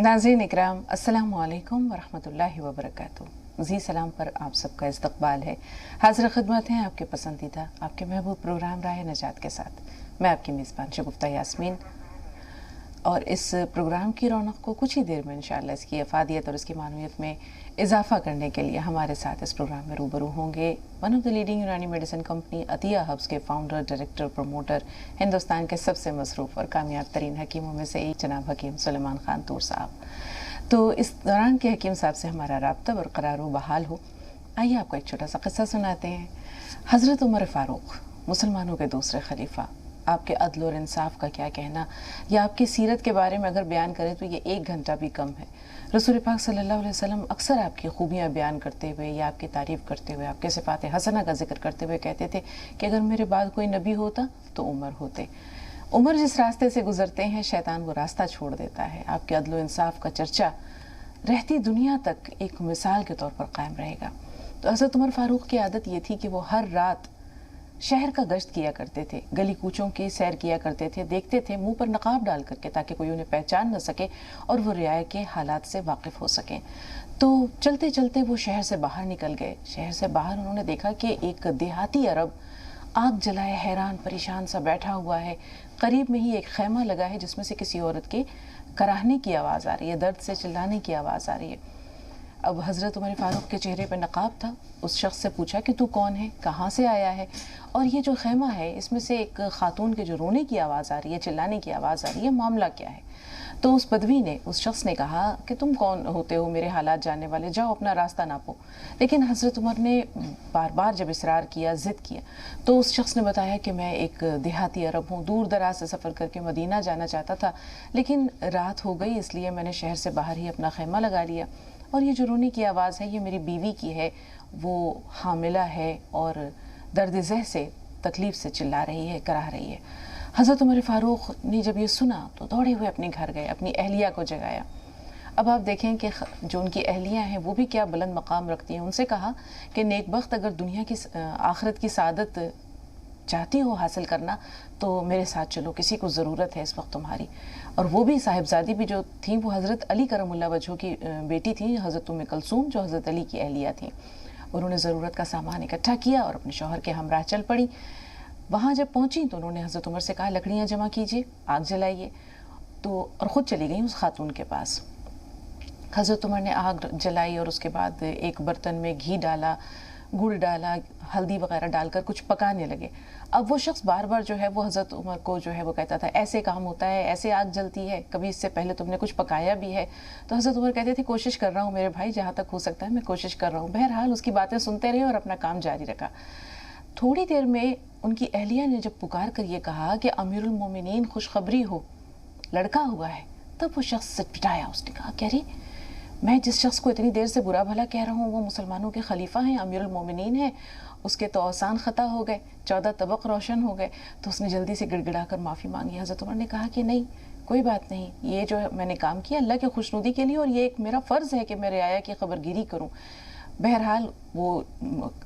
नाज़रीन इकराम, अस्सलामु अलैकुम वरहमतुल्लाहि वबरकातुहू। जी सलाम पर आप सबका इस्तकबाल है। हाज़िर खिदमत हैं आपके पसंदीदा, आपके महबूब प्रोग्राम राह नजात के साथ। मैं आपकी मेज़बान शगुफ्ता यास्मीन, और इस प्रोग्राम की रौनक को कुछ ही देर में इंशाअल्लाह इसकी अफादियत और इसकी मानवियत में इजाफ़ा करने के लिए हमारे साथ इस प्रोग्राम में रूबरू होंगे वन ऑफ द लीडिंग यूनानी मेडिसिन कंपनी अतिया हब्स के फाउंडर, डायरेक्टर, प्रमोटर, हिंदुस्तान के सबसे मसरूफ़ और कामयाब तरीन हकीमों में से एक जनाब हकीम सुलेमान खान तूर साहब। तो इस दौरान के हकीम साहब से हमारा राब्ता बरकरार हो, बहाल हो। आइए आपको एक छोटा सा किस्सा सुनाते हैं। हज़रत उमर फ़ारूक, मुसलमानों के दूसरे खलीफा, आपके अदल और इंसाफ का क्या कहना, या आपकी सीरत के बारे में अगर बयान करें तो ये 1 घंटा भी कम है। रसूल पाक सल्लल्लाहु अलैहि वसल्लम अक्सर आपकी खूबियाँ बयान करते हुए या आपकी तारीफ़ करते हुए, आपके सिफ़ात हसना का जिक्र करते हुए कहते थे कि अगर मेरे बाद कोई नबी होता तो उमर होते। उमर जिस रास्ते से गुजरते हैं, शैतान वो रास्ता छोड़ देता है। आपके अदल और इंसाफ का चर्चा रहती दुनिया तक एक मिसाल के तौर पर कायम रहेगा। तो हज़रत उमर फ़ारूक की आदत ये थी कि वो हर रात शहर का गश्त किया करते थे, गली कूचों की सैर किया करते थे, देखते थे मुंह पर नकाब डाल करके, ताकि कोई उन्हें पहचान न सके और वो रियाया के हालात से वाकिफ़ हो सकें। तो चलते चलते वो शहर से बाहर निकल गए। शहर से बाहर उन्होंने देखा कि एक देहाती अरब आग जलाए हैरान परेशान सा बैठा हुआ है। करीब में ही एक खैमा लगा है जिसमें से किसी औरत के कराहने की आवाज़ आ रही है, दर्द से चिल्लाने की आवाज़ आ रही है। अब हज़रत उमर फ़ारूक के चेहरे पर नकाब था। उस शख्स से पूछा कि तू कौन है, कहाँ से आया है, और ये जो खैमा है इसमें से एक ख़ातून के जो रोने की आवाज़ आ रही है, चिल्लाने की आवाज़ आ रही है, मामला क्या है। तो उस बदवी ने, उस शख्स ने कहा कि तुम कौन होते हो मेरे हालात जानने वाले, जाओ अपना रास्ता नापो। लेकिन हज़रत उमर ने बार बार जब इसरार किया, ज़िद किया, तो उस शख्स ने बताया कि मैं एक देहाती अरब हूँ, दूर दराज से सफ़र करके मदीना जाना चाहता था, लेकिन रात हो गई इसलिए मैंने शहर से बाहर ही अपना खैमा लगा लिया। और ये जो रोने की आवाज़ है ये मेरी बीवी की है, वो हामिला है और दर्द ज़ह से, तकलीफ़ से चिल्ला रही है, कराह रही है। हज़रत उमर फ़ारूक ने जब ये सुना तो दौड़े हुए अपने घर गए, अपनी अहलिया को जगाया। अब आप देखें कि जो उनकी अहलियाँ हैं वो भी क्या बुलंद मकाम रखती हैं। उनसे कहा कि नेकबख्त अगर दुनिया की आखिरत की सादत चाहती हो हासिल करना तो मेरे साथ चलो, किसी को ज़रूरत है इस वक्त तुम्हारी। और वो भी साहिबजादी भी जो थी वो हज़रत अली करमुल्लाह वजह की बेटी थी, हज़रत उम्मे कलसूम, जो हज़रत अली की अहलिया थी। उन्होंने ज़रूरत का सामान इकट्ठा किया और अपने शौहर के हमराह चल पड़ी। वहाँ जब पहुँची तो उन्होंने हज़रत उमर से कहा लकड़ियाँ जमा कीजिए, आग जलाइए। तो और ख़ुद चली गई उस खातून के पास। हज़रत उमर ने आग जलाई और उसके बाद एक बर्तन में घी डाला, गुड़ डाला, हल्दी वगैरह डालकर कुछ पकाने लगे। अब वो शख्स बार बार जो है वो हज़रत उमर को जो है वो कहता था ऐसे काम होता है, ऐसे आग जलती है, कभी इससे पहले तुमने कुछ पकाया भी है। तो हज़रत उमर कहते थे कोशिश कर रहा हूँ मेरे भाई, जहाँ तक हो सकता है मैं कोशिश कर रहा हूँ। बहरहाल उसकी बातें सुनते रहे और अपना काम जारी रखा। थोड़ी देर में उनकी अहलिया ने जब पुकार कर ये कहा कि अमीरुल मोमिनीन खुशखबरी हो, लड़का हुआ है, तब वो शख्स सिटपटाया। उसने कहा कि अरे, मैं जिस शख्स को इतनी देर से बुरा भला कह रहा हूँ वो मुसलमानों के खलीफा हैं, अमीरुल मोमिनीन हैं, उसके तो आसान ख़ता हो गए, 14 तबक रोशन हो गए। तो उसने जल्दी से गिड़गिड़ा कर माफ़ी मांगी। हज़रत उमर ने कहा कि नहीं, कोई बात नहीं, ये जो है मैंने काम किया अल्लाह के खुशनुदी के लिए, और ये एक मेरा फ़र्ज़ है कि मैं रियाया की खबरगिरी करूँ। बहरहाल वो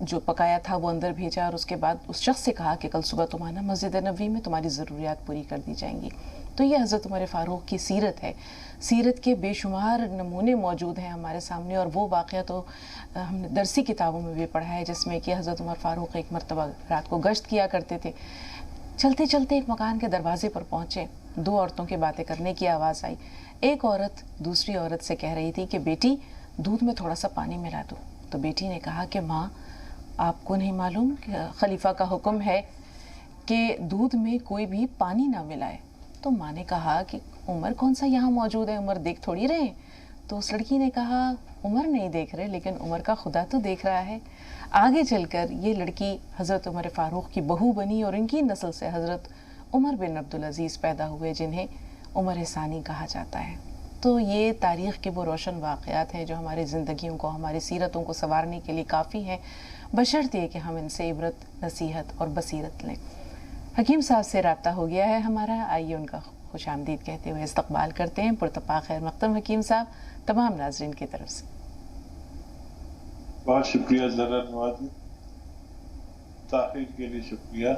जो पकाया था वो अंदर भेजा और उसके बाद उस शख्स से कहा कि कल सुबह तुम आना मस्जिद नबवी में, तुम्हारी ज़रूरियात पूरी कर दी जाएंगी। तो ये हज़रत उमर फ़ारूक की सीरत है। सीरत के बेशुमार नमूने मौजूद हैं हमारे सामने, और वो वाक़या तो हमने दरसी किताबों में भी पढ़ा है, जिसमें कि हज़रत उमर फ़ारूक एक मरतबा रात को गश्त किया करते थे। चलते चलते एक मकान के दरवाजे पर पहुँचे, 2 औरतों की बातें करने की आवाज़ आई। एक औरत दूसरी औरत से कह रही थी कि बेटी, दूध में थोड़ा सा पानी मिला दो। तो बेटी ने कहा कि माँ, आपको नहीं मालूम कि खलीफा का हुक्म है कि दूध में कोई भी पानी ना मिलाए। तो माँ ने कहा कि उमर कौन सा यहाँ मौजूद है, उमर देख थोड़ी रहे। तो उस लड़की ने कहा उमर नहीं देख रहे, लेकिन उमर का खुदा तो देख रहा है। आगे चलकर ये लड़की हज़रत उमर फ़ारूक की बहू बनी और इनकी नस्ल से हज़रत उमर बिन अब्दुल अज़ीज़ पैदा हुए, जिन्हें उमर सानी कहा जाता है। तो ये तारीख़ के वो रोशन वाक़यात हैं जो हमारी ज़िंदगियों को, हमारी सीरतों को संवारने के लिए काफ़ी हैं, बशर्ते कि हम इनसे इबरत, नसीहत और बसीरत लें। हकीम साहब से रब्ता हो गया है हमारा, आइए उनका खुश आमदीद कहते हुए इस्तकबाल करते हैं। पुरतपा खैर मक़दम हकीम साहब, तमाम नाज़रीन की तरफ से। बहुत शुक्रिया ज़रा नवाज़ी, ताख़ीर के लिए शुक्रिया।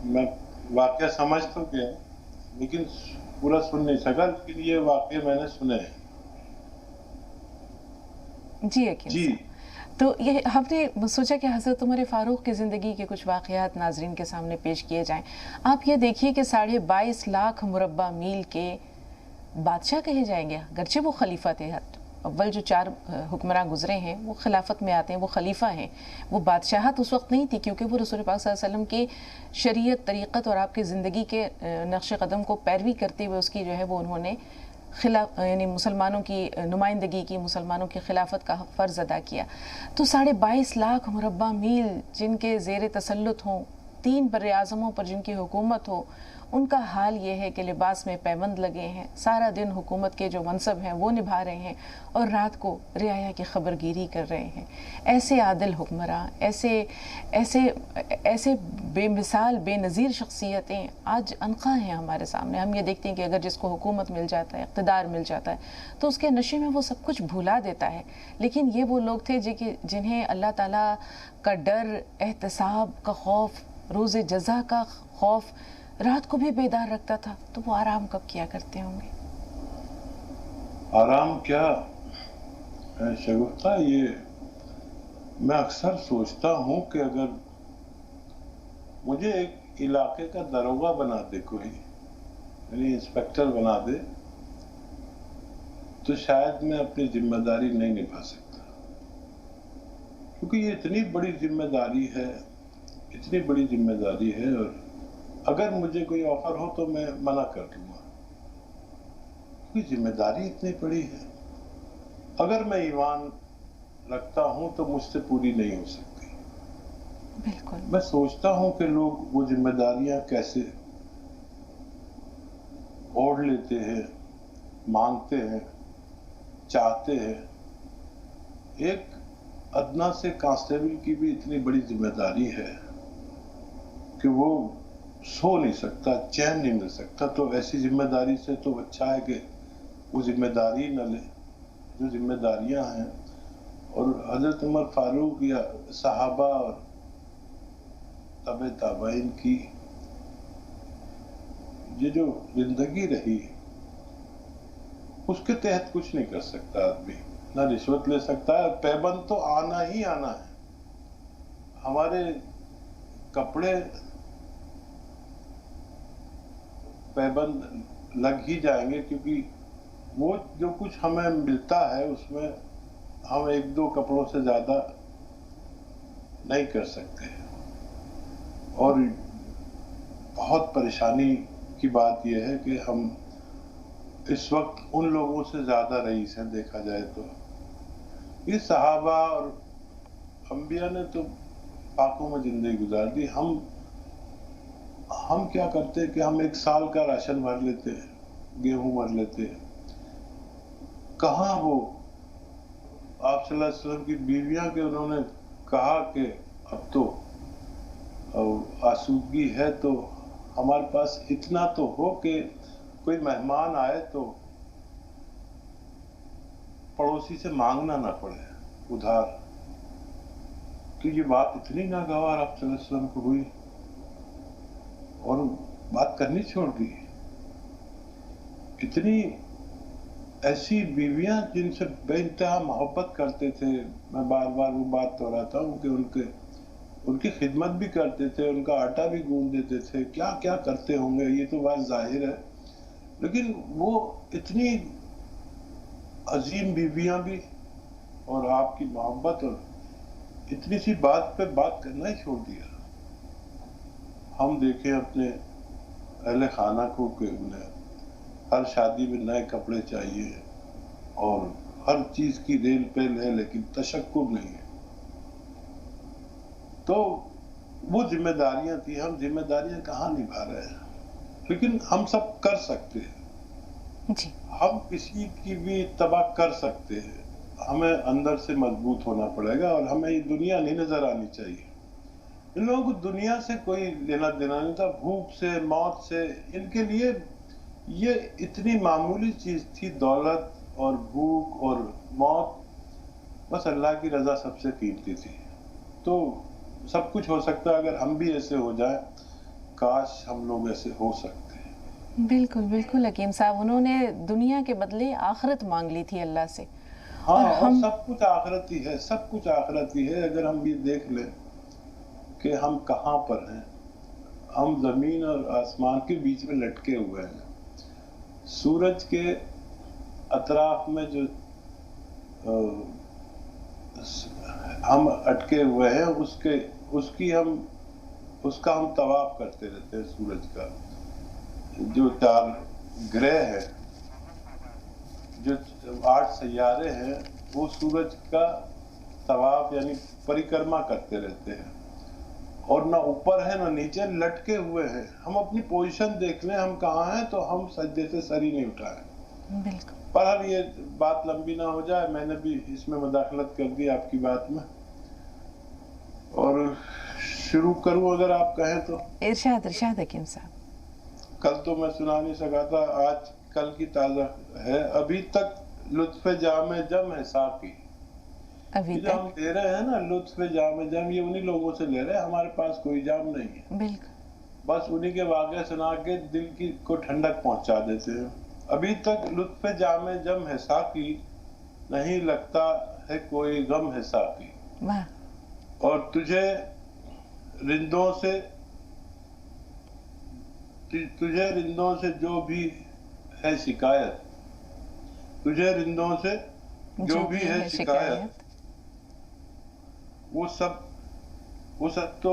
मैं वाक़या समझ तो गया, لیکن پورا سن نہیں سکا، لیکن یہ واقعے میں نے سنے ہیں. جی یقین جی تو یہ ہم نے سوچا کہ حضرت عمر فاروق کی زندگی کے کچھ واقعات ناظرین کے سامنے پیش کیے جائیں. آپ یہ دیکھیے کہ 22.5 لاکھ مربع میل کے بادشاہ کہے جائیں گے، گرچہ وہ خلیفہ تھے. اول جو 4 حکمراں گزرے ہیں وہ خلافت میں آتے ہیں، وہ خلیفہ ہیں. وہ بادشاہت اس وقت نہیں تھی، کیونکہ وہ رسول پاک صلی اللہ علیہ وسلم کی شریعت، طریقت اور آپ کی زندگی کے نقش قدم کو پیروی کرتے ہوئے اس کی جو ہے وہ انہوں نے یعنی مسلمانوں کی نمائندگی کی، مسلمانوں کی خلافت کا فرض ادا کیا. تو 22.5 لاکھ مربع میل جن کے زیر تسلط ہوں، 3 بر اعظموں پر جن کی حکومت ہو، ان کا حال یہ ہے کہ لباس میں پیبند لگے ہیں، سارا دن حکومت کے جو منصب ہیں وہ نبھا رہے ہیں اور رات کو رعایا کی خبر گیری کر رہے ہیں. ایسے عادل حکمراں، ایسے بے مثال بے نظیر شخصیتیں آج عنقا ہیں ہمارے سامنے. ہم یہ دیکھتے ہیں کہ اگر جس کو حکومت مل جاتا ہے، اقتدار مل جاتا ہے، تو اس کے نشے میں وہ سب کچھ بھولا دیتا ہے. لیکن یہ وہ لوگ تھے جنہیں اللہ تعالیٰ کا ڈر، احتساب کا خوف، روز جزا کا خوف رات کو بھی بیدار رکھتا تھا. تو وہ آرام کب کیا کرتے ہوں گے؟ آرام کیا شگفتہ، یہ میں اکثر سوچتا ہوں کہ اگر مجھے ایک علاقے کا داروغہ بنا دے کوئی، یعنی انسپیکٹر بنا دے، تو شاید میں اپنی ذمہ داری نہیں نبھا سکتا. کیونکہ یہ اتنی بڑی ذمہ داری ہے، اتنی بڑی ذمہ داری ہے، اور اگر مجھے کوئی آفر ہو تو میں منع کر دوں گا، کیونکہ ذمہ داری اتنی بڑی ہے. اگر میں ایمان رکھتا ہوں تو مجھ سے پوری نہیں ہو سکتی. بالکل. میں سوچتا ہوں کہ لوگ وہ ذمہ داریاں کیسے اوڑھ لیتے ہیں، مانگتے ہیں، چاہتے ہیں. ایک ادنا سے کانسٹیبل کی بھی اتنی بڑی ذمہ داری ہے کہ وہ سو نہیں سکتا، چین نہیں مل سکتا. تو ایسی ذمہ داری سے تو اچھا ہے کہ وہ ذمہ داری نہ لے جو ذمہ داریاں ہیں. اور حضرت عمر فاروق یا صحابہ اور تبع تابعین کی یہ جو زندگی رہی، اس کے تحت کچھ نہیں کر سکتا آدمی، نہ رشوت لے سکتا ہے. پیبند تو آنا ہی آنا ہے. ہمارے کپڑے پیبند لگ ہی جائیں گے، کیونکہ وہ جو کچھ ہمیں ملتا ہے اس میں ہم 1-2 کپڑوں سے زیادہ نہیں کر سکتے. اور بہت پریشانی کی بات یہ ہے کہ ہم اس وقت ان لوگوں سے زیادہ رئیس ہیں دیکھا جائے تو. یہ صحابہ اور انبیاء نے تو پاکوں میں زندگی گزار دی. ہم کیا کرتے کہ ہم 1 سال کا راشن بھر لیتے، گیہوں بھر لیتے. کہاں وہ آپ صلی اللہ علیہ وسلم کی بیویاں کہ انہوں نے کہا کہ اب تو آسودگی ہے تو ہمارے پاس اتنا تو ہو کہ کوئی مہمان آئے تو پڑوسی سے مانگنا نہ پڑے ادھار. کہ یہ بات اتنی ناگوار آپ صلی اللہ علیہ وسلم کو ہوئی اور بات کرنی چھوڑ دی. اتنی ایسی بیویاں جن سے بے انتہا محبت کرتے تھے. میں بار بار وہ بات دہراتا ہوں کہ ان کی خدمت بھی کرتے تھے، ان کا آٹا بھی گوندھ دیتے تھے. کیا کیا کرتے ہوں گے یہ تو بات ظاہر ہے، لیکن وہ اتنی عظیم بیویاں بھی اور آپ کی محبت اور اتنی سی بات پہ بات کرنا ہی چھوڑ دیا. ہم دیکھیں اپنے اہل خانہ کو کہ انہیں ہر شادی میں نئے کپڑے چاہیے اور ہر چیز کی ریل پیل ہے، لیکن تشکر نہیں ہے. تو وہ ذمہ داریاں تھیں. ہم ذمہ داریاں کہاں نبھا رہے ہیں؟ لیکن ہم سب کر سکتے ہیں. جی. ہم کسی کی بھی تباہ کر سکتے ہیں. ہمیں اندر سے مضبوط ہونا پڑے گا اور ہمیں یہ دنیا نہیں نظر آنی چاہیے. ان لوگوں کو دنیا سے کوئی لینا دینا نہیں تھا، بھوک سے، موت سے. ان کے لیے یہ اتنی معمولی چیز تھی، دولت اور بھوک اور موت. بس اللہ کی رضا سب سے قیمتی تھی. تو سب کچھ ہو سکتا ہے اگر ہم بھی ایسے ہو جائیں. کاش ہم لوگ ایسے ہو سکتے ہیں. بالکل بالکل حکیم صاحب، انہوں نے دنیا کے بدلے آخرت مانگ لی تھی اللہ سے. ہاں، اور سب کچھ آخرتی ہے، سب کچھ آخرتی ہے. اگر ہم یہ دیکھ لیں کہ ہم کہاں پر ہیں، ہم زمین اور آسمان کے بیچ میں لٹکے ہوئے ہیں. سورج کے اطراف میں جو ہم اٹکے ہوئے ہیں، اس کا ہم طواف کرتے رہتے ہیں. سورج کا جو 4 گرہ ہے، جو 8 سیارے ہیں، وہ سورج کا طواف یعنی پریکرما کرتے رہتے ہیں. اور نہ اوپر ہے نہ نیچے، لٹکے ہوئے ہیں. ہم اپنی پوزیشن دیکھ لیں ہم کہاں ہیں تو ہم سجدے سے سر ہی نہیں اٹھائے. بالکل. پر اب یہ بات لمبی نہ ہو جائے، میں نے بھی اس میں مداخلت کر دی آپ کی بات میں، اور شروع کروں اگر آپ کہیں تو. ارشاد حکیم صاحب. کل تو میں سنا نہیں سکا تھا، آج کل کی تازہ ہے. ابھی تک لطف جام جم ہے ساقی. ابھی جو ہم لے رہے ہیں نا لطف جام جم، یہ انہی لوگوں سے لے رہے ہیں. ہمارے پاس کوئی جام نہیں ہے. بالکل. بس انہی کے واقعے سنا کے دل کو ٹھنڈک پہنچا دیتے ہیں. ابھی تک لطف جام جم ہے ساقی، نہیں لگتا ہے کوئی غم ہے ساقی. واہ. اور تجھے رندوں سے جو بھی ہے شکایت، تجھے رندوں سے جو بھی ہے شکایت، وہ سب تو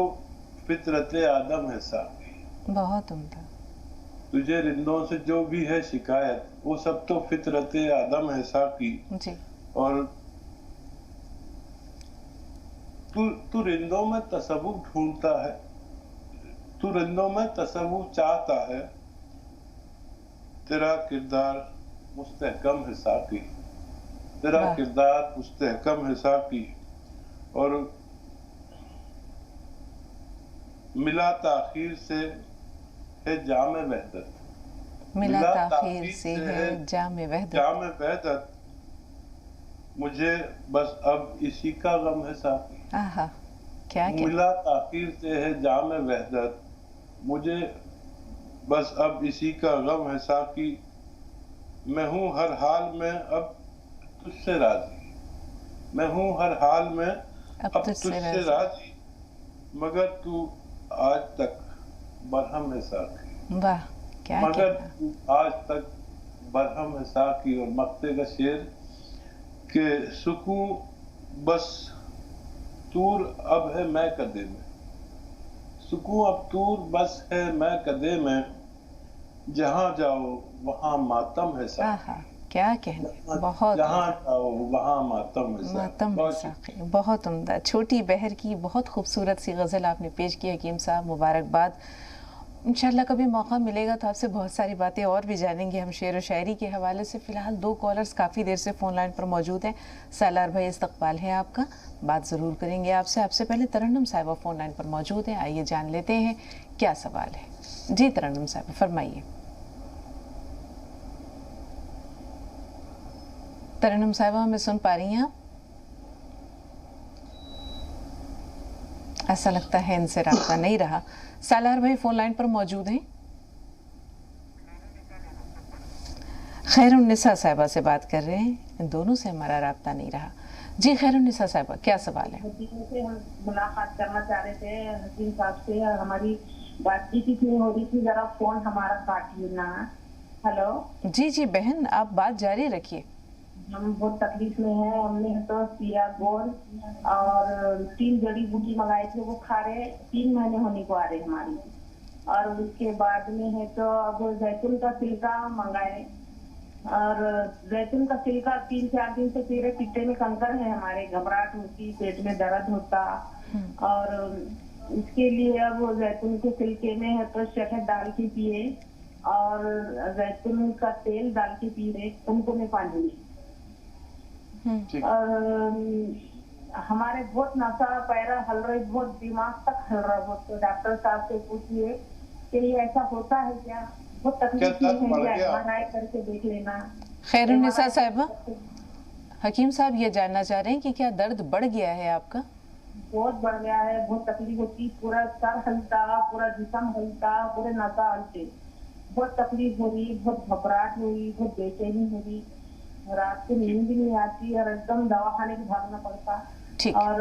فطرت آدم ہے ساقی. بہت عمدہ. تجھے رندوں سے جو بھی ہے شکایت، وہ سب تو فطرت آدم ہے ساقی. جی. اور تو رندوں میں تصور ڈھونڈتا ہے، تو رندوں میں تصور چاہتا ہے، تیرا کردار مستحکم ہے ساقی. تیرا کردار مستحکم ہے ساقی. اور ملا تاخیر سے ہے جام وحدت، ملا تاخیر سے ہے جام وحدت، مجھے بس اب اسی کا غم ہے ساقی. آہا کیا ملا تاخیر سے ہے جام وحدت، مجھے بس اب اسی کا غم ہے ساقی. میں ہوں ہر حال میں اب تجھ سے راضی، میں ہوں ہر حال میں اب تجھ سے راضی، مگر تو آج تک برہم ہے ساقی. واہ کیا مگر تو آج تک برہم ہے ساقی. اور مقطع کا شعر کہ سکون بس طور اب ہے میں کدے میں، سکون اب طور بس ہے میں کدے میں، جہاں جاؤ وہاں ماتم ہے ساقی. کیا کہنے. بہت جہاں جاؤ وہاں ماتم ہے ساقی. بہت عمدہ. چھوٹی بہر کی بہت خوبصورت سی غزل آپ نے پیش کی حکیم صاحب، مبارکباد. انشاءاللہ کبھی موقع ملے گا تو آپ سے بہت ساری باتیں اور بھی جانیں گے ہم شعر و شاعری کے حوالے سے. فی الحال 2 کالرز کافی دیر سے فون لائن پر موجود ہیں. سالار بھائی استقبال ہے آپ کا، بات ضرور کریں گے آپ سے. آپ سے پہلے ترنم صاحبہ فون لائن پر موجود ہیں، آئیے جان لیتے ہیں کیا سوال ہے. جی ترنم صاحبہ فرمائیے. ترنم صاحبہ ہمیں سن پا رہی ہیں آپ؟ ایسا لگتا ہے ان سے رابطہ نہیں رہا. سالار بھائی فون لائن پر موجود ہیں. خیر النساء صاحبہ سے بات کر رہے ہیں، ان دونوں سے ہمارا رابطہ نہیں رہا. جی خیر النساء صاحبہ کیا سوال ہے؟ ہم ملاقات کرنا چاہ رہے تھے حکیم صاحب سے، ہماری بات چیت نہیں ہو رہی تھی، ذرا فون ہمارا کاٹیے نا. ہلو. جی بہن آپ بات جاری رکھیے. ہم بہت تکلیف میں ہیں. ہم نے تو سیرا گول اور 3 جڑی بوٹی منگائے تھے، وہ کھا رہے 3 مہینے ہونے کو آ رہے ہماری. اور اس کے بعد میں ہے تو اب زیتون کا سلکا منگائے، اور زیتون کا سلکا 3-4 دن سے پی رہے. پیٹے میں کنکر ہے ہمارے، گھبراہٹ ہوتی، پیٹ میں درد ہوتا. اور اس کے لیے اب زیتون کے سلکے میں ہے تو شہد ڈال کے پیے، اور زیتون کا تیل ڈال کے پی رہے کنکو میں پانی میں. اور ہمارے بہت نسا پیرا ہل رہے، بہت دماغ تک ہل رہا. بہت تو ڈاکٹر صاحب سے پوچھئے کہ یہ ایسا ہوتا ہے کیا؟ بہت تکلیف میں ہے، MRI کر کے دیکھ لینا. خیر النساء صاحبہ حکیم صاحب یہ جاننا چاہ رہے ہیں کہ کیا درد بڑھ گیا ہے آپ کا؟ بہت بڑھ گیا ہے، بہت تکلیف ہوتی، پورا سر ہلتا، پورا جسم ہلتا، پورے نسا ہلتے. बहुत तकलीफ हो रही, बहुत घबराहट हो रही, बहुत बेचैनी हो रही, रात को नींद भी नहीं आती और एकदम दवा खाने की भागना पड़ता। ठीक। और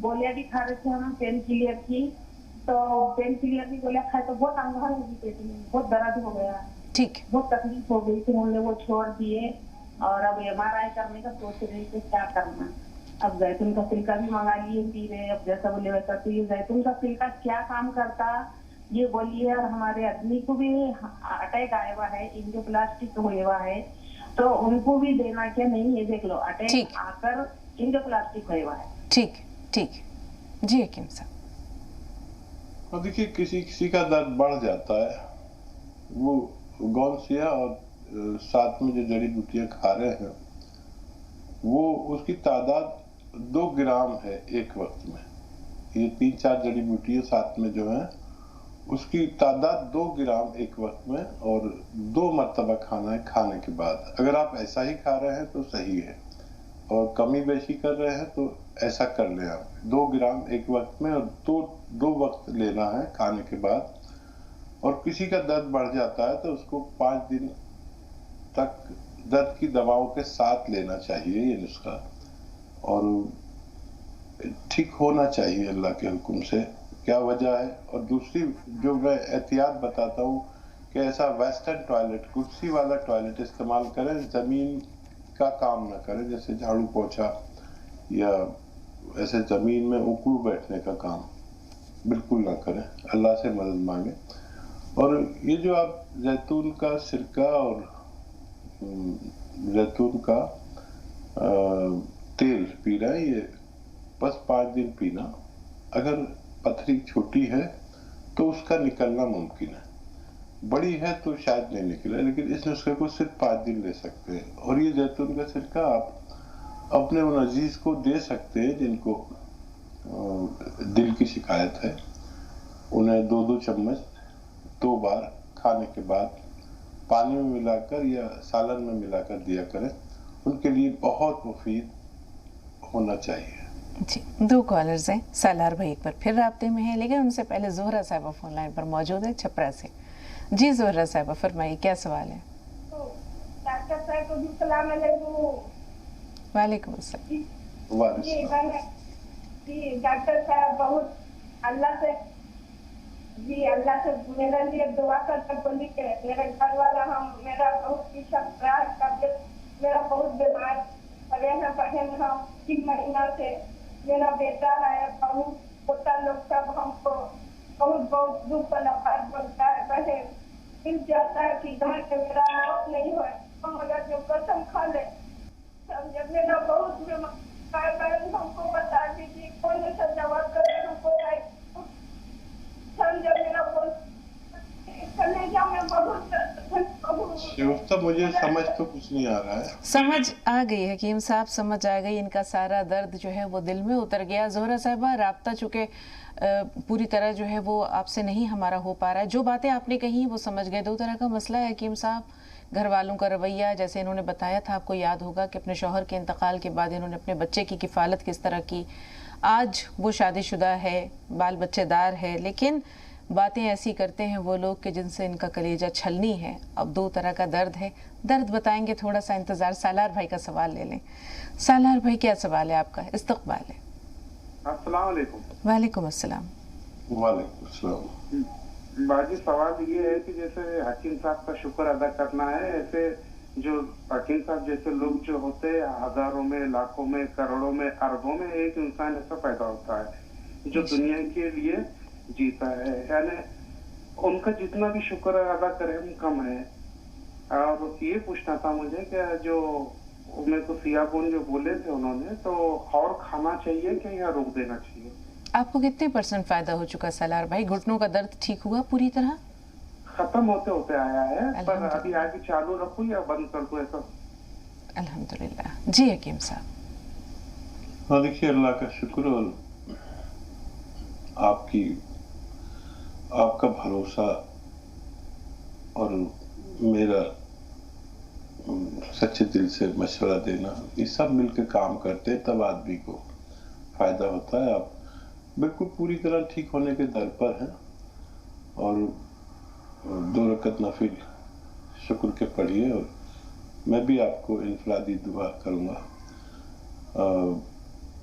गोलियां भी खा रहे थे हम पेन किलर की, तो पेन किलर की गोलियां खाए तो बहुत अंगहर हो गई पेट में, बहुत दर्द हो गया, ठीक। बहुत तकलीफ हो गई, फिर हमने वो छोड़ दिए और अब MRI करने का सोच रहे थे क्या करना। अब जैतून का सिल्का भी मंगा लिए, पी रहे, अब जैसा बोले वैसा। तो ये जैतून का सिल्का क्या काम करता ये बोलिए। और हमारे आदमी को भी अटैक आया हुआ है, एंजियोप्लास्टिक हुआ हुआ है, तो उनको भी देना क्या? नहीं, ये देख लो अटैक आकर एंजियोप्लास्टिक हुआ है। ठीक ठीक जी हकीम साहब। और देखिए किसी किसी का दर्द बढ़ जाता है, वो गौनसिया और साथ में जो जड़ी बूटियां खा रहे हैं वो उसकी तादाद 2 ग्राम है एक वक्त में। ये 3-4 जड़ी बूटियां साथ में जो है उसकी तादाद 2 ग्राम एक वक्त में, और 2 मरतबा खाना है खाने के बाद। अगर आप ऐसा ही खा रहे हैं तो सही है, और कमी बेशी कर रहे हैं तो ऐसा कर लें आप। 2 ग्राम एक वक्त में और 2 वक्त लेना है खाने के बाद। और किसी का दर्द बढ़ जाता है तो उसको 5 दिन तक दर्द की दवाओं के साथ लेना चाहिए ये नुस्खा, और ठीक होना चाहिए अल्लाह के हुक्म से। क्या वजह है? और दूसरी जो मैं एहतियात बताता हूँ कि ऐसा वेस्टर्न टॉयलेट, कुर्सी वाला टॉयलेट इस्तेमाल करें, जमीन का काम ना करें, जैसे झाड़ू पोछा या ऐसे जमीन में उकड़ू बैठने का काम बिल्कुल ना करें, अल्लाह से मदद मांगे। और ये जो आप जैतून का सिरका और जैतून का तेल पी रहे हैं, ये बस 5 दिन पीना। अगर पथरी छोटी है तो उसका निकलना मुमकिन है, बड़ी है तो शायद नहीं निकले, लेकिन इस नुस्खे को सिर्फ 5 दिन ले सकते हैं। और ये जैतून का सिरका आप अपने उन अजीज को दे सकते हैं जिनको दिल की शिकायत है, उन्हें 2-2 चम्मच 2 बार खाने के बाद पानी में मिलाकर या सालन में मिलाकर दिया करें, उनके लिए बहुत मुफीद होना चाहिए। जी, 2 कॉलर्स हैं। सालार भाई एक बार फिर राब्ते में है, लेकिन उनसे पहले जोहरा साहिबा फोन लाइन पर मौजूद है छपरा से। जी जोहरा साहिबा फरमाइए, क्या सवाल है? डॉक्टर साहब को सलाम अलैकुम। वालेकुम अस्सलाम। जी डॉक्टर साहब, बहुत अल्लाह से मेरे लिए दुआ कर बोली के मेरे घर वाला मेरा बहुत पीछा तबियत मेरा बहुत बीमार बहन हम 3 महीना से, मेरा बेटा है, बहुत पोता लोग सब हमको बहुत दुख लफार बोलता है, बहन मिल जाता है कि घर से मेरा मौत नहीं हो, हम अगर जो कसम खा ले समझे। मेरा बहुत बीमार बहन, हमको बता दीजिए कौन सा दवा करे हमको समझे। मेरा मुझे समझ तो कुछ नहीं आ रहा है। समझ आ गई हकीम साहब, समझ आ गई। इनका सारा दर्द जो है वो दिल में उतर गया। जोहरा साहिबा, राब्ता चूँकि पूरी तरह जो है वो आपसे नहीं हमारा हो पा रहा है। जो बातें आपने कही वो समझ गए। 2 तरह का मसला है हकीम साहब, घर वालों का रवैया, जैसे इन्होंने बताया था, आपको याद होगा कि अपने शौहर के इंतकाल के बाद इन्होंने अपने बच्चे की किफ़ालत किस तरह की। आज वो शादीशुदा है, बाल बच्चेदार है, लेकिन बातें ऐसी करते हैं वो लोग कि जिनसे इनका कलेजा छलनी है। अब 2 तरह का दर्द है, दर्द बताएंगे, थोड़ा सा इंतजार। सालार भाई का सवाल ले लें। सालार भाई, क्या सवाल है आपका? इस्तकबाल है। अस्सलाम वालेकुम। वालेकुम अस्सलाम। वालेकुम अस्सलाम। बाजी, सवाल ये है कि जैसे हकीम साहब का शुक्र अदा करना है, ऐसे जो हकीम साहब जैसे लोग जो होते हैं, हजारों में, लाखों में, करोड़ों में, अरबों में एक इंसान ऐसा पैदा होता है जो दुनिया के लिए जीता है, यानी उनका जितना भी शुक्र अदा करें हम कम है। और ये पूछना था मुझे कि जो मेरे को सियाबुन जो बोले थे उन्होंने, तो और खाना चाहिए कि या रोक देना चाहिए? आपको कितने % फायदा हो चुका सालार भाई? घुटनों का दर्द ठीक हुआ पूरी तरह? खत्म होते होते आया है, पर अभी आगे चालू रखूं या बंद कर दूं ऐसा? अल्हम्दुलिल्लाह। जी हकीम साहब। हाँ, देखिए अल्लाह का शुक्र और आपका भरोसा और मेरा सच्चे दिल से मशवरा देना, ये सब मिलकर काम करते हैं, तब आदमी को फायदा होता है। आप बिल्कुल पूरी तरह ठीक होने के दर पर हैं, और 2 रकत नफिल शुक्र के पढ़िए, और मैं भी आपको इनफरादी दुआ करूँगा।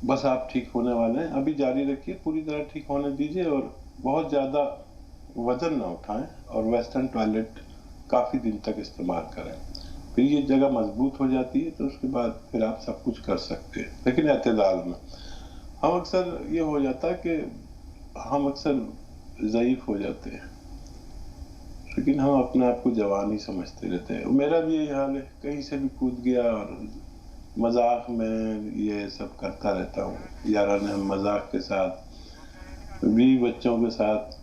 बस आप ठीक होने वाले हैं, अभी जारी रखिए, पूरी तरह ठीक होने दीजिए, और बहुत ज़्यादा वज़न ना उठाएं, और वेस्टर्न टॉयलेट काफ़ी दिन तक इस्तेमाल करें। फिर ये जगह मजबूत हो जाती है तो उसके बाद फिर आप सब कुछ कर सकते हैं, लेकिन एतदाल में। हम अक्सर ये हो जाता है कि हम अक्सर ज़ईफ़ हो जाते हैं, लेकिन हम अपने आप को जवान ही समझते रहते हैं। मेरा भी यही हाल है, कहीं से भी कूद गया और मजाक में ये सब करता रहता हूँ, याराना मजाक के साथ, बीवी बच्चों के साथ।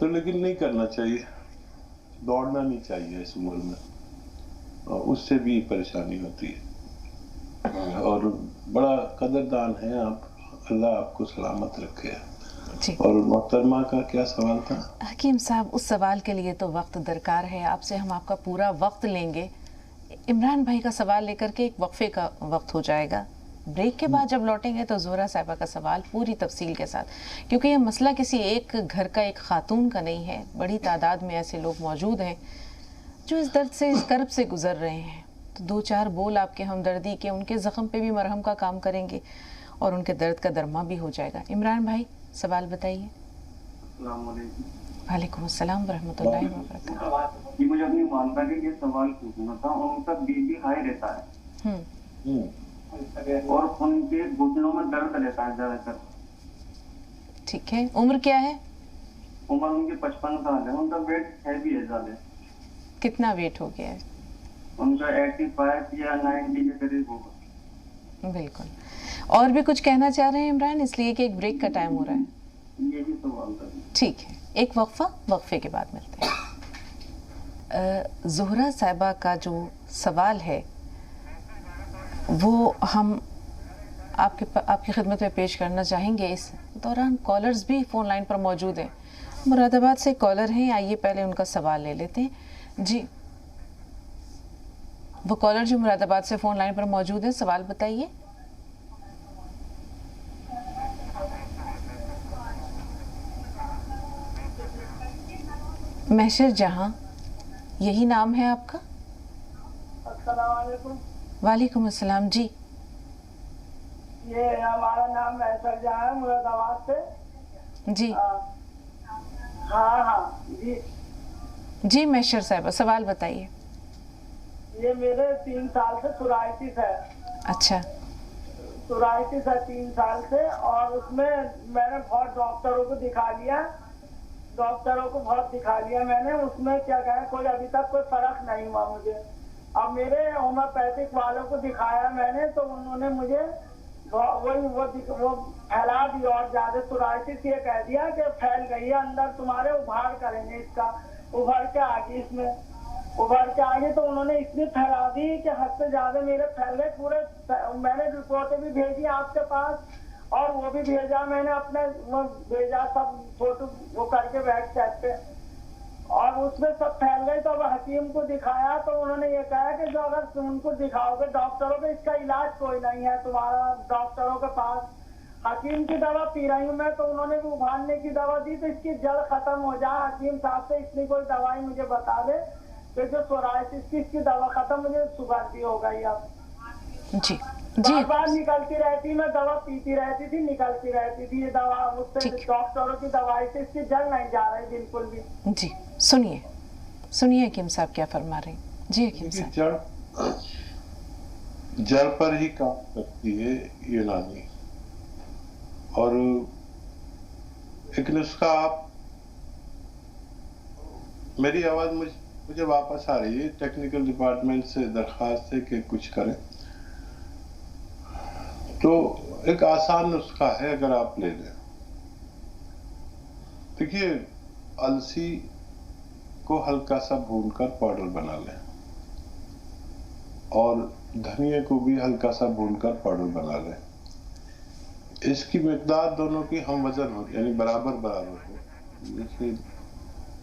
तो लेकिन नहीं करना चाहिए, दौड़ना नहीं चाहिए इस उम्र में, और उससे भी परेशानी होती है। और बड़ा कदरदान है आप, अल्लाह आपको सलामत रखे। जी। और मोहतरमा का क्या सवाल था? हकीम साहब, उस सवाल के लिए तो वक्त दरकार है, आपसे हम आपका पूरा वक्त लेंगे। इमरान भाई का सवाल लेकर के एक वक्फे का वक्त हो जाएगा। ब्रेक के बाद जब लौटेंगे तो ज़ोहरा साहिबा का सवाल पूरी तफसील के साथ, क्योंकि यह मसला किसी एक घर का, एक खातून का नहीं है, बड़ी तादाद में ऐसे लोग मौजूद हैं जो इस दर्द से, इस कर्ब से गुजर रहे हैं। तो 2-4 बोल आपके हमदर्दी के, उनके ज़ख्म पे भी मरहम का काम करेंगे और उनके दर्द का दरमा भी हो जाएगा। इमरान भाई, सवाल बताइए। वालेकुम अस्सलाम वरहमतुल्लाहि वबरकातुहू। मुझे अपनी वालदा के लिए सवाल पूछना था। उनका बीपी हाई रहता है और उनके घुटनों में दर्द रहता है ज्यादातर। ठीक है, उम्र क्या है? उम्र उनकी 55 साल है। उनका वेट हैवी है ज्यादा। कितना वेट हो गया है? उनका 85 या 90 के करीब होगा। बिल्कुल। और भी कुछ कहना चाह रहे हैं इमरान, इसलिए कि एक ब्रेक का टाइम हो रहा है? ये भी सवाल था। ठीक है, एक वक्फे के बाद मिलते हैं। ज़ोहरा साहिबा का जो सवाल है वो हम आपकी खिदमत में पेश करना चाहेंगे। इस दौरान कॉलर्स भी फ़ोन लाइन पर मौजूद हैं। मुरादाबाद से कॉलर हैं, आइए पहले उनका सवाल ले लेते हैं। जी, वो कॉलर जो मुरादाबाद से फ़ोन लाइन पर मौजूद है, सवाल बताइए। महशर जहां, यही नाम है आपका? अस्सलाम वालेकुम। वालेकुम अस्सलाम। जी, ये हमारा नाम महशर जहां है, मुरादाबाद से। जी हाँ जी जी महशर साहब, सवाल बताइए। ये मेरे 3 साल से सोराइटिस है। अच्छा, सोराइटिस है 3 साल से, और उसमें मैंने बहुत डॉक्टरों को दिखा लिया मैंने। उसमें क्या कहें, कोई अभी तक कोई फर्क नहीं हुआ मुझे। अब मेरे होम्योपैथिक वालों को दिखाया मैंने, तो उन्होंने मुझे वो फैला दिया और ज्यादा सोराइटिस ये कह दिया कि फैल गई है अंदर, तुम्हारे उभार करेंगे इसका, उभर के आगे। तो उन्होंने इतनी फैला दी कि हद से ज्यादा मेरे फैल गए पूरे। मैंने रिपोर्टें भी भेजी आपके पास, और वो भी भेजा मैंने अपने, वो भेजा सब फोटो वो करके व्हाट्सएप पे, और उसमें सब फैल गई। तो अब हकीम को दिखाया तो उन्होंने ये कहा कि जो अगर उनको दिखाओगे डॉक्टरों पे, इसका इलाज कोई नहीं है तुम्हारा डॉक्टरों के पास। हकीम की दवा पी रही हूँ मैं, तो उन्होंने भी उभारने की दवा दी, तो इसकी जड़ खत्म हो जाए। हकीम साहब से इतनी कोई दवाई मुझे बता दे कि जो सोराइटिस की इसकी दवा खत्म, मुझे शुगर भी हो गई। अब जी जी, बार निकलती रहती, मैं दवा पीती रहती थी, निकलती रहती थी ये दवा। उससे डॉक्टरों की दवाई से इसकी जड़ नहीं जा रही बिल्कुल भी। जी, सुनिए हकीम साहब क्या फरमा रहे हैं। जी हकीम साहब। जड़ पर ही काम करती है यूनानी, और एक नुस्खा आप, मेरी आवाज मुझे वापस आ रही है, टेक्निकल डिपार्टमेंट से दरखास्त है कि कुछ करें। तो एक आसान नुस्खा है, अगर आप ले लें। देखिए, अलसी को हल्का सा भूनकर पाउडर बना लें, और धनिया को भी हल्का सा भूनकर पाउडर बना लें। इसकी मिकदार दोनों की हम वजन हो, यानी बराबर हो। जैसे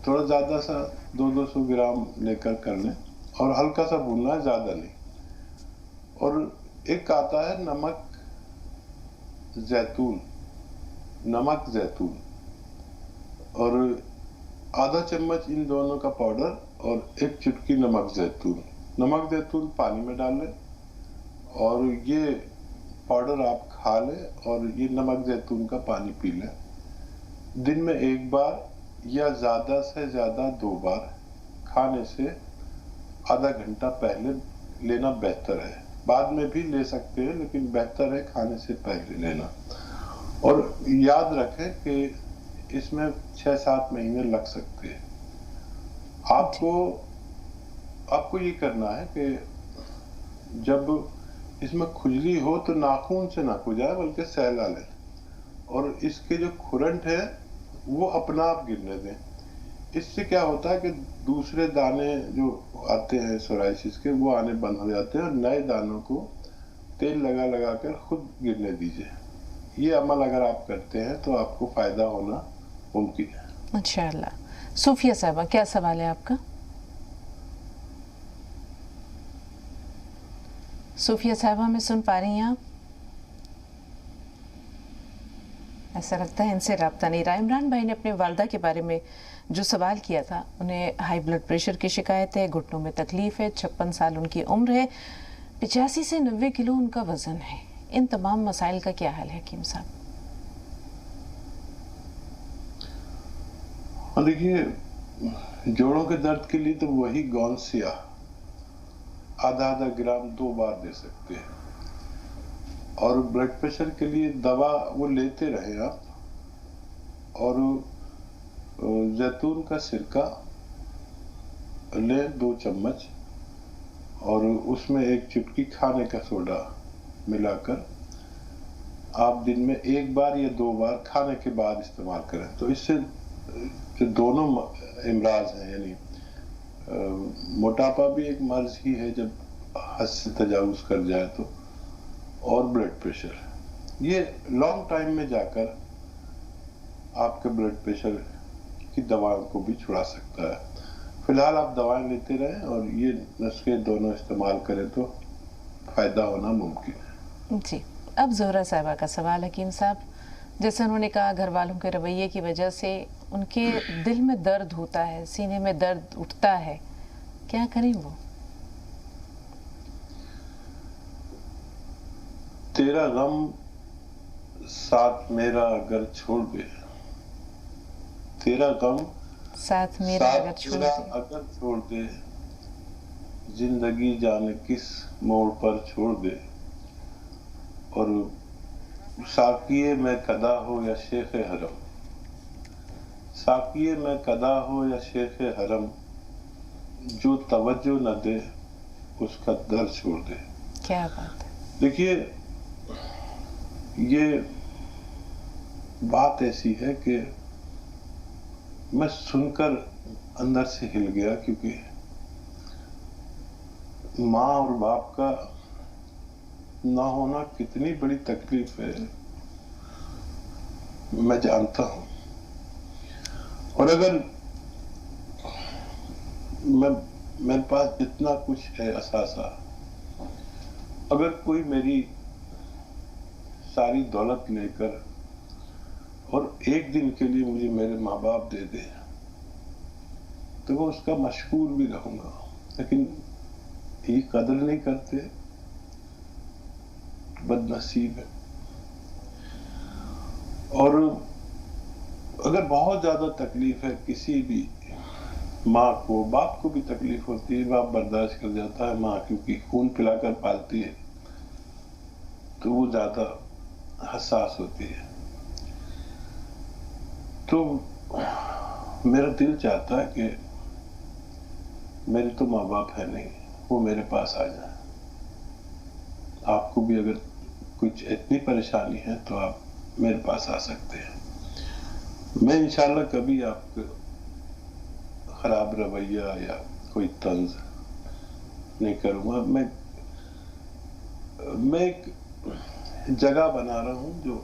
थोड़ा ज्यादा सा 200 ग्राम लेकर कर लें, और हल्का सा भूनना है, ज्यादा नहीं। और एक आता है नमक जैतून, और आधा चम्मच इन दोनों का पाउडर और 1 चुटकी नमक जैतून पानी में डाल लें और ये पाउडर आप खा लें और ये नमक जैतून का पानी पी लें। दिन में 1 बार या ज्यादा से ज्यादा 2 बार खाने से आधा घंटा पहले लेना बेहतर है। बाद में भी ले सकते हैं लेकिन बेहतर है खाने से पहले लेना। और याद रखें कि इसमें 6-7 महीने लग सकते हैं। आपको ये करना है कि जब इसमें खुजली हो तो नाखून से ना खुजाए बल्कि सहला लें और इसके जो खुरंट है वो अपना आप गिरने दें। इससे क्या होता है कि दूसरे दाने जो आते हैं सोराइसिस के वो आने बंद हो जाते हैं और नए दानों को तेल लगा कर खुद गिरने दीजिए। ये अमल अगर आप करते हैं तो आपको फायदा होना मुमकिन है। माशाअल्लाह। सूफिया साहबा, क्या सवाल है आपका? सूफिया साहबा, में सुन पा रही हैं आप? ऐसा लगता है इनसे राब्ता नहीं रहा। इमरान भाई ने अपने वालदा के बारे में जो सवाल किया था, उन्हें हाई ब्लड प्रेशर की शिकायत है, घुटनों में तकलीफ है, 56 साल उनकी उम्र है, 85 से 90 किलो उनका वजन है। इन तमाम मसाइल का क्या हाल है हकीम साहब? देखिए, जोड़ों के दर्द के लिए तो वही गौनसिया आधा ग्राम 2 बार दे सकते हैं और ब्लड प्रेशर के लिए दवा वो लेते रहे आप। और जैतून का सिरका ले 2 चम्मच और उसमें 1 चुटकी खाने का सोडा मिलाकर आप दिन में 1 बार या 2 बार खाने के बाद इस्तेमाल करें। तो इससे जो दोनों इमराज हैं, यानी मोटापा भी एक मर्ज ही है जब हद से तजावुज कर जाए तो, और ब्लड प्रेशर, ये लॉन्ग टाइम में जाकर आपके ब्लड प्रेशर की दवाओं को भी छुड़ा सकता है। फिलहाल आप दवाएं लेते रहें और ये नुस्खे दोनों इस्तेमाल करें तो फायदा होना मुमकिन है। जी, अब जोहरा साहिबा का सवाल हकीम साहब, जैसे उन्होंने कहा घर वालों के रवैये की वजह से उनके दिल में दर्द होता है, सीने में दर्द उठता है, क्या करें वो? तेरा गम साथ मेरा अगर छोड़ दे, तेरा गम साथ मेरा अगर छोड़ दे, जिंदगी जाने किस मोड़ पर छोड़ दे, और साकिए में कदा हो या शेख हरम, साकिए में कदा हो या शेख हरम, जो तवज्जो न दे उसका दर छोड़ दे। क्या बात है। देखिए, ये बात ऐसी है कि मैं सुनकर अंदर से हिल गया, क्योंकि माँ और बाप का ना होना कितनी बड़ी तकलीफ है मैं जानता हूं। और अगर मेरे पास जितना कुछ है असासा, अगर कोई मेरी सारी दौलत लेकर और एक दिन के लिए मुझे मेरे माँ बाप दे दे तो वो उसका मशकूर भी रहूंगा, लेकिन ये कदर नहीं करते, बदनसीब है। और अगर बहुत ज्यादा तकलीफ है किसी भी माँ को, बाप को भी तकलीफ होती है, बाप बर्दाश्त कर जाता है, माँ क्योंकि खून पिलाकर पालती है तो वो ज्यादा हसास होती है। तो मेरा दिल चाहता है कि मेरे तो माँ बाप है नहीं, वो मेरे पास आ जाए। आपको भी अगर कुछ इतनी परेशानी है तो आप मेरे पास आ सकते हैं। मैं इंशाल्लाह कभी आपको खराब रवैया या कोई तंज नहीं करूंगा। मैं एक जगह बना रहा हूं जो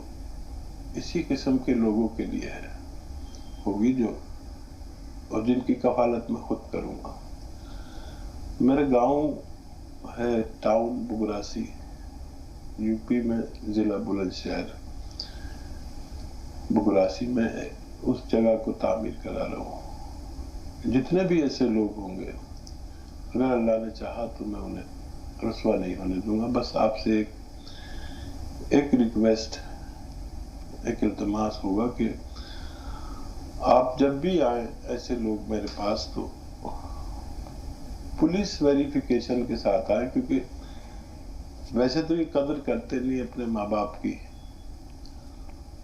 इसी किस्म के लोगों के लिए है, होगी जो, और जिनकी कफालत मैं खुद करूंगा। मेरा गांव है टाउन बुगरासी, यूपी में जिला बुलंदशहर, बुगरासी में उस जगह को तामीर करा रहा हूँ। जितने भी ऐसे लोग होंगे, अगर अल्लाह ने चाहा तो मैं उन्हें रसवा नहीं होने दूंगा। बस आपसे एक रिक्वेस्ट, एक इल्तिमास होगा कि आप जब भी आए ऐसे लोग मेरे पास तो पुलिस वेरिफिकेशन के साथ आए, क्योंकि वैसे तो ये कदर करते नहीं अपने माँ बाप की,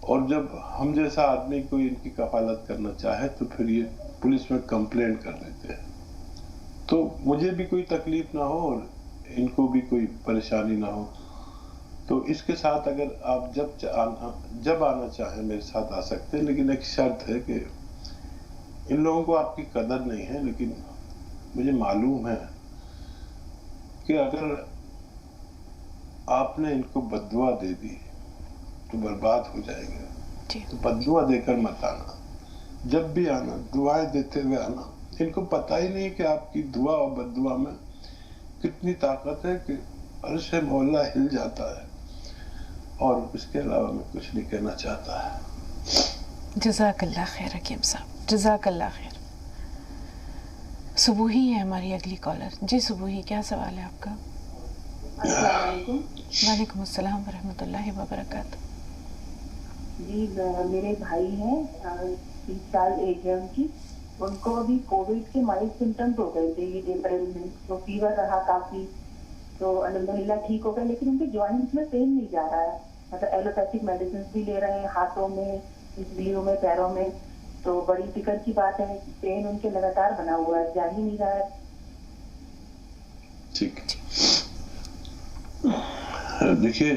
और जब हम जैसा आदमी कोई इनकी कफालत करना चाहे तो फिर ये पुलिस में कंप्लेंट कर देते हैं। तो मुझे भी कोई तकलीफ ना हो और इनको भी कोई परेशानी ना हो। तो इसके साथ अगर आप जब आना चाहें मेरे साथ आ सकते हैं, लेकिन एक शर्त है कि इन लोगों को आपकी कदर नहीं है, लेकिन मुझे मालूम है कि अगर आपने इनको बद्दुआ दे दी तो बर्बाद हो जाएंगे। तो बद्दुआ देकर मत आना, जब भी आना दुआएं देते हुए आना। इनको पता ही नहीं कि आपकी दुआ और बद्दुआ में कितनी ताकत है कि अर्श मौला हिल जाता है। और इसके अलावा मैं कुछ नहीं कहना चाहता है। जज़ाकल्लाह खैर हकीम साहब, जज़ाकल्लाह खैर। सुबूही है हमारी अगली कॉलर। जी सुबूही, क्या सवाल है आपका? वालेकुम अस्सलाम वरहमतुल्लाहि वबरकातुहू। जी मेरे भाई हैं 30 साल एज है उनकी, उनको अभी कोविड के माइल्ड सिम्टम्स हो गए थे ये अप्रैल में, तो फीवर रहा काफी, तो अल्हम्दुलिल्लाह ठीक हो गए, लेकिन उनके जॉइंट्स में पेन नहीं जा रहा है। मतलब एलोपैथिक मेडिसिन भी ले रहे हैं, हाथों में, उंगलियों में, पैरों में, तो बड़ी फिक्र की बात है। पेन उनके लगातार बना हुआ है, जा ही नहीं रहा है। ठीक, देखिए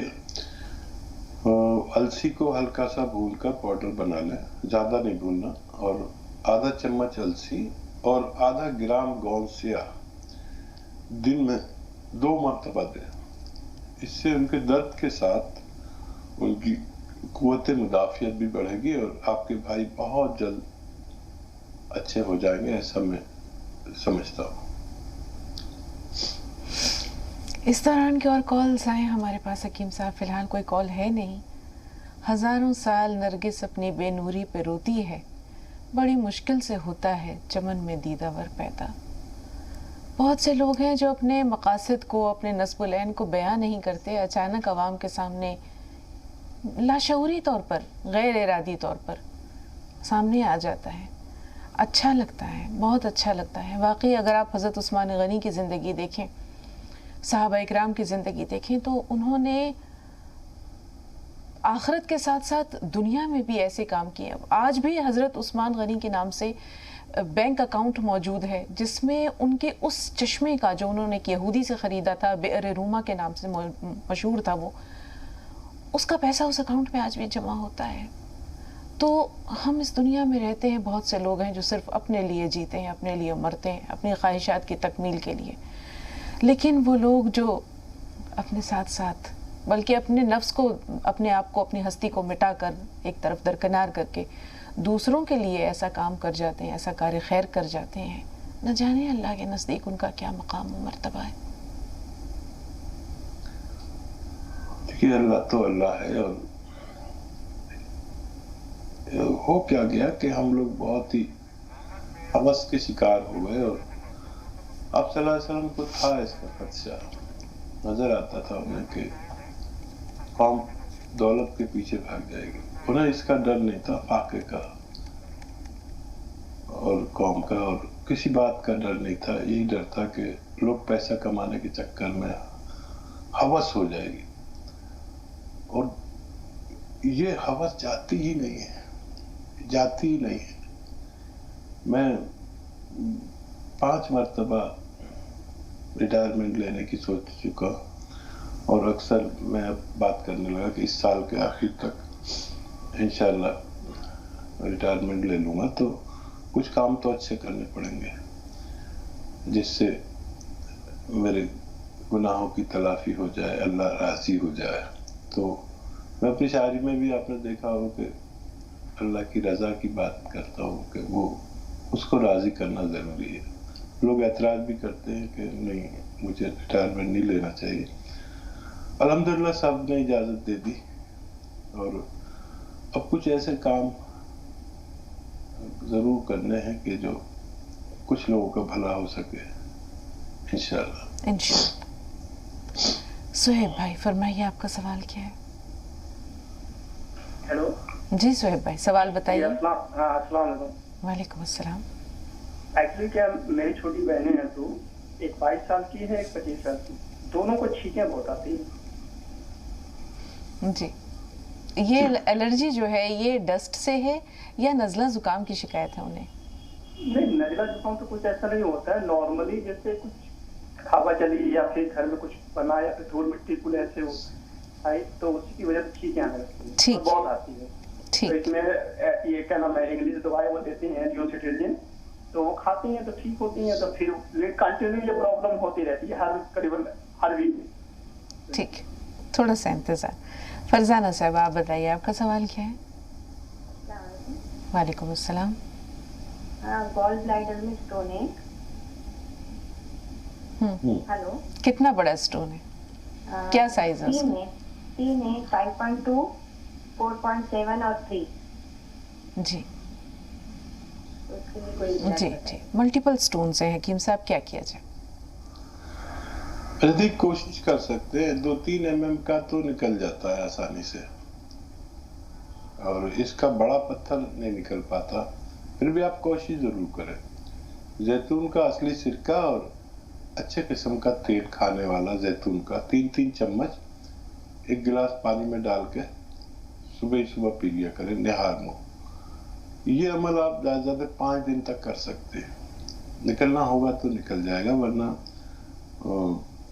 अलसी को हल्का सा भूनकर पाउडर बना लें, ज्यादा नहीं भूनना, और आधा चम्मच अलसी और आधा ग्राम गोंसिया दिन में 2 मरतबा दें। इससे उनके दर्द के साथ उनकी कुव्वत मुदाफियत भी बढ़ेगी और आपके भाई बहुत जल्द अच्छे हो जाएंगे, ऐसा मैं समझता हूँ। इस दौरान की और कॉल्स आए हमारे पास हकीम साहब? फिलहाल कोई कॉल है नहीं। हजारों साल नरगिस अपनी बेनूरी पे रोती है, बड़ी मुश्किल से होता है चमन में दीदावर पैदा। बहुत से लोग हैं जो अपने मकासद को, अपने नस्बुल ऐन को बयां नहीं करते, अचानक आवाम के सामने लाशऊरी तौर पर, गैर इरादी तौर पर सामने आ जाता है। अच्छा लगता है, बहुत अच्छा लगता है। वाकई अगर आप हज़रत उस्मान गनी की ज़िंदगी देखें, सहाबा इकराम की ज़िंदगी देखें, तो उन्होंने आखिरत के साथ साथ दुनिया में भी ऐसे काम किए। आज भी हज़रत उस्मान गनी के नाम से बैंक अकाउंट मौजूद है जिसमें उनके उस चश्मे का, जो उन्होंने एक यहूदी से ख़रीदा था, बि'r रूमा के नाम से मशहूर था वो, उसका पैसा उस अकाउंट में आज भी जमा होता है। तो हम इस दुनिया में रहते हैं, बहुत से लोग हैं जो सिर्फ अपने लिए जीते हैं, अपने लिए मरते हैं, अपनी ख्वाहिशात की तकमील के लिए। लेकिन वो लोग जो अपने साथ साथ, बल्कि अपने नफ्स को, अपने आप को, अपनी हस्ती को मिटा कर एक तरफ दरकिनार करके दूसरों के लिए ऐसा काम कर जाते हैं, ऐसा कार्य खैर कर जाते हैं, न जाने अल्लाह के नज़दीक उनका क्या मकाम व मर्तबा है। देखिए अल्लाह तो अल्लाह है, और हो क्या गया कि हम लोग बहुत ही हवस के शिकार हो गए, और आप सल्लल्लाहु अलैहि वसल्लम को था इसका खदशा, नजर आता था उन्हें कि कौम दौलत के पीछे भाग जाएगी। उन्हें इसका डर नहीं था फाके का और कौम का, और किसी बात का डर नहीं था। यही डर था कि लोग पैसा कमाने के चक्कर में हवस हो जाएगी, और ये हवस जाती ही नहीं है, जाती ही नहीं है। मैं 5 मरतबा रिटायरमेंट लेने की सोच चुका, और अक्सर मैं अब बात करने लगा कि इस साल के आखिर तक इंशाल्लाह रिटायरमेंट ले लूँगा। तो कुछ काम तो अच्छे करने पड़ेंगे जिससे मेरे गुनाहों की तलाफी हो जाए, अल्लाह राज़ी हो जाए। तो मैं अपनी शायरी में भी आपने देखा हो कि अल्लाह की रज़ा की बात करता हूँ कि वो उसको राज़ी करना ज़रूरी है। लोग एतराज़ भी करते हैं कि नहीं, मुझे रिटायरमेंट नहीं लेना चाहिए। अल्हम्दुलिल्लाह सब ने इजाज़त दे दी, और अब कुछ ऐसे काम ज़रूर करने हैं कि जो कुछ लोगों का भला हो सके इंशाल्लाह। सुहेब भाई फरमाइए, आपका सवाल क्या है? हेलो जी सुहेब भाई, सवाल बताइए। अस्सलाम वालेकुम। वालेकुम अस्सलाम। एक्चुअली क्या मेरी छोटी बहनें हैं, तो एक 22 साल की है, एक 25 साल की, दोनों को छींकें बहुत आती हैं। जी, ये एलर्जी जो है ये डस्ट से है या नज़ला जुकाम की शिकायत है उन्हें? नहीं, नजला जुकाम तो कुछ ऐसा नहीं होता है, नॉर्मली जैसे कुछ हवा चली या फिर घर में कुछ बना या फिर धूल मिट्टी कुल ऐसे हो आई, तो उसी की वजह से छींकें आने लगती हैं। ठीक, बहुत आती है। तो इसमें ये क्या नाम है, इंग्लिश दवाई वो देती हैं डिओसिट्रिजिन, तो वो खाती हैं तो ठीक होती हैं, तो फिर कंटिन्यू ये प्रॉब्लम होती रहती है करीबन हर वीक में। ठीक, थोड़ा सा इंतजार। फरजाना साहब आप बताइए, आपका सवाल क्या है? वालेकुम अस्सलाम। गॉल ब्लैडर में स्टोन है। हेलो, कितना बड़ा स्टोन है? क्या साइज है उसका? 3 है, 5.2, 4.7 और 3। जी कोई जी जी, मल्टीपल स्टोन से हकीम साहब, क्या किया जाए? यदि कोशिश कर सकते हैं 2-3 mm का तो निकल जाता है आसानी से, और इसका बड़ा पत्थर नहीं निकल पाता, फिर भी आप कोशिश जरूर करें। जैतून का असली सिरका और अच्छे किस्म का तेल खाने वाला जैतून का 3-3 चम्मच एक गिलास पानी में डाल के सुबह ही सुबह पी लिया करें निहार मुंह। ये अमल आप ज़्यादा 5 दिन तक कर सकते हैं। निकलना होगा तो निकल जाएगा, वरना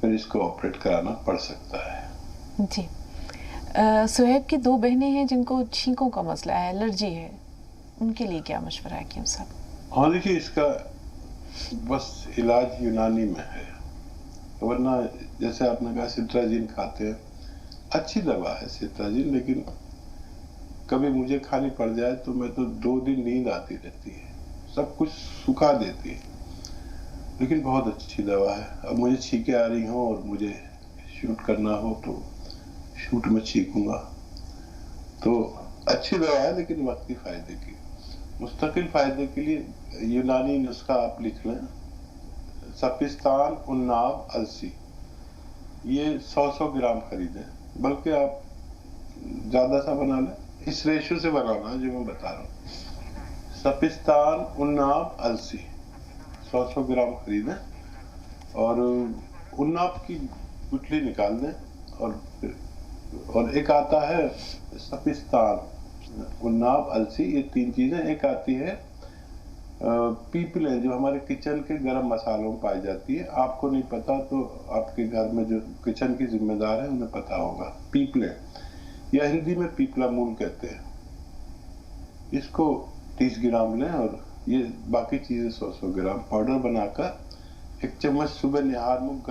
फिर इसको ऑपरेट कराना पड़ सकता है। जी, सुहेब की 2 बहनें हैं जिनको छींकों का मसला है, एलर्जी है, उनके लिए क्या मशवरा है हकीम साहब? हाँ देखिए, इसका बस इलाज यूनानी में है, वरना जैसे आपने कहा सिट्राजिन खाते हैं, अच्छी दवा है सिट्राजिन, लेकिन कभी मुझे खानी पड़ जाए तो मैं तो 2 दिन नींद आती रहती है, सब कुछ सुखा देती है, लेकिन बहुत अच्छी दवा है। अब मुझे छींकें आ रही हों और मुझे शूट करना हो तो शूट में छींकूंगा, तो अच्छी दवा है, लेकिन वक्ती फायदे की। मुस्तकिल फायदे के लिए यूनानी नुस्खा आप लिख लें, सपिस्तान उन्नाब अलसी, ये 100 ग्राम खरीदें, बल्कि आप ज़्यादा सा बना लें, इस रेशो से बनाना जो मैं बता रहा हूँ। सपिस्तान उन्नाब अलसी 100 ग्राम खरीदें, और उन्नाब की गुठली निकाल दें, और एक आता है सपिस्तान उन्नाब अलसी, ये 3 चीज़ें। एक आती है पीपलें, जो हमारे किचन के गरम मसालों में पाई जाती है, आपको नहीं पता तो आपके घर में जो किचन की जिम्मेदार है उन्हें पता होगा। पीपलें, या हिंदी में पीपला मूल कहते हैं, इसको 30 ग्राम लें, और ये बाकी चीज़ें 100 ग्राम पाउडर बनाकर 1 चम्मच सुबह निहार मुंह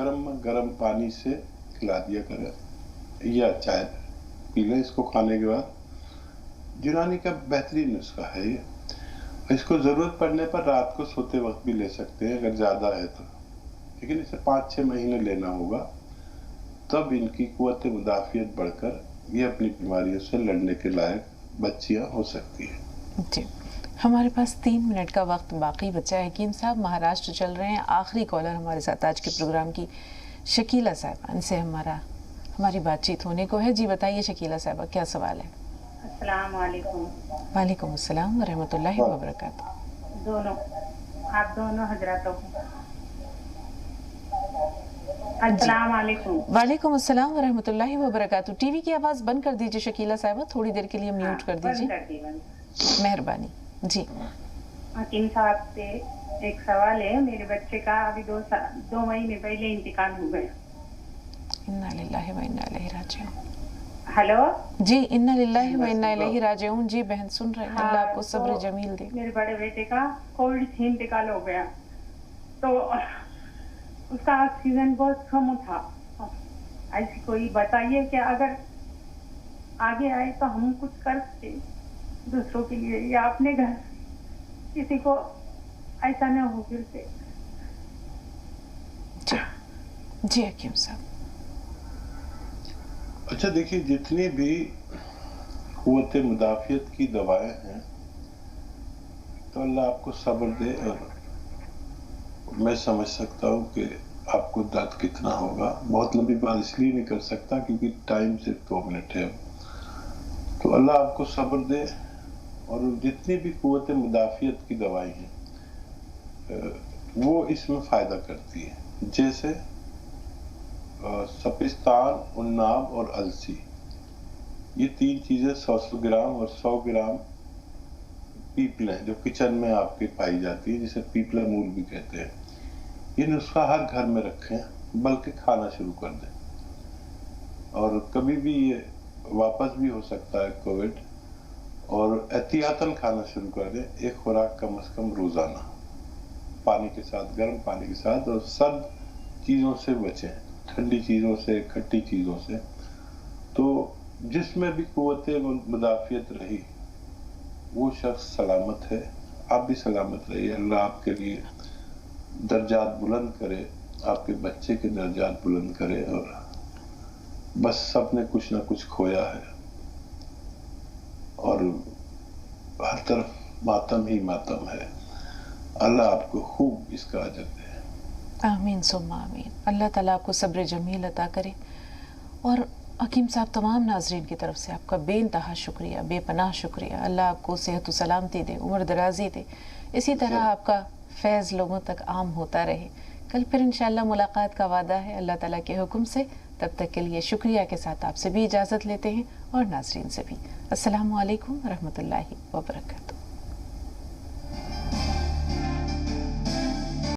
गरम पानी से खिला दिया करें, या चाय पी लें इसको खाने के बाद। यूनानी का बेहतरीन नुस्खा है ये। इसको ज़रूरत पड़ने पर रात को सोते वक्त भी ले सकते हैं अगर ज़्यादा है तो, लेकिन इसे 5-6 महीने लेना होगा, तब इनकी कुव्वत मुदाफ़ियत बढ़कर ये अपनी बीमारियों से लड़ने के लायक बच्चियाँ हो सकती हैं। जी, हमारे पास 3 मिनट का वक्त बाकी बचा है हकीम साहब। महाराष्ट्र चल रहे हैं, आखिरी कॉलर हमारे साथ आज के प्रोग्राम की शकीला साहब, इनसे हमारी बातचीत होने को है। जी बताइए शकीला साहब, क्या सवाल है? अस्सलाम वालेकुम। वालेकुम अस्सलाम व रहमतुल्लाहि व बरकातुहू। दोनों, आप दोनों हजरातों को अस्सलाम वालेकुम। वालेकुम अस्सलाम व रहमतुल्लाहि व बरकातुहू। टीवी की आवाज़ बंद कर दीजिए शकीला साहब, थोड़ी देर के लिए म्यूट कर दीजिए, मेहरबानी। जी हकीम साहब से एक सवाल है, मेरे बच्चे का अभी 2 महीने पहले इंतकाल हो गया। इन्ना लिल्लाहि व इन्ना इलैहि राजिऊन। हेलो जी, इन्ना लिल्लाहि व इन्ना इलैहि राजिऊन। जी बहन सुन रहे हैं, अल्लाह आपको सब्र जमील दे। मेरे बड़े बेटे का कोविड से इंतकाल हो गया, तो उसका ऑक्सीजन बहुत कम था। ऐसी कोई बताइए कि अगर आगे आए तो हम कुछ कर सके दूसरों के लिए, या अपने घर किसी को ऐसा न हो फिर से। जी हकीम साहब। अच्छा देखिए, जितनी भी कुव्वत मुदाफ़ियत की दवाएं हैं, तो अल्लाह आपको सब्र दे और मैं समझ सकता हूँ कि आपको दर्द कितना होगा। बहुत लंबी बात इसलिए नहीं कर सकता क्योंकि टाइम सिर्फ 2 मिनट है। तो अल्लाह आपको सब्र दे, और जितनी भी कुव्वत मुदाफियत की दवाई हैं वो इसमें फ़ायदा करती है, जैसे सपिस्तान, उन्नाब और अलसी, ये 3 चीज़ें 100 ग्राम और 100 ग्राम पीपलें जो किचन में आपके पाई जाती है, जिसे पीपला मूल भी कहते हैं। ये नुस्खा हर घर में रखें, बल्कि खाना शुरू कर दें, और कभी भी ये वापस भी हो सकता है कोविड, और एहतियातन खाना शुरू कर दें। एक खुराक कम से कम रोज़ाना, पानी के साथ, गर्म पानी के साथ, और सर्द चीज़ों से बचें, ठंडी चीज़ों से, खट्टी चीज़ों से। तो जिसमें भी कुव्वत मुदाफियत रही वो शख्स सलामत है, आप भी सलामत रहिए। अल्लाह आपके लिए दर्जात बुलंद करे, आपके बच्चे के दर्जात बुलंद करे, और बस सबने कुछ ना कुछ खोया है और हर तरफ मातम ही मातम है। अल्लाह आपको खूब इसका अजर दे। आमीन सुम्मा आमीन। अल्लाह ताला आपको सब्र जमील अता करे। और हकीम साहब, तमाम नाजरीन की तरफ से आपका बेइंतहा शुक्रिया, बेपनाह शुक्रिया। अल्लाह आपको सेहत व सलामती दे, उम्र दराजी दे, इसी तरह आपका फैज़ लोगों तक आम होता रहे। कल फिर इंशाअल्लाह मुलाकात का वादा है अल्लाह ताला के हुक्म से। तब तक के लिए शुक्रिया के साथ आपसे भी इजाज़त लेते हैं और नाजरीन से भी। अस्सलामु अलैकुम रहमतुल्लाहि व बरकातहू।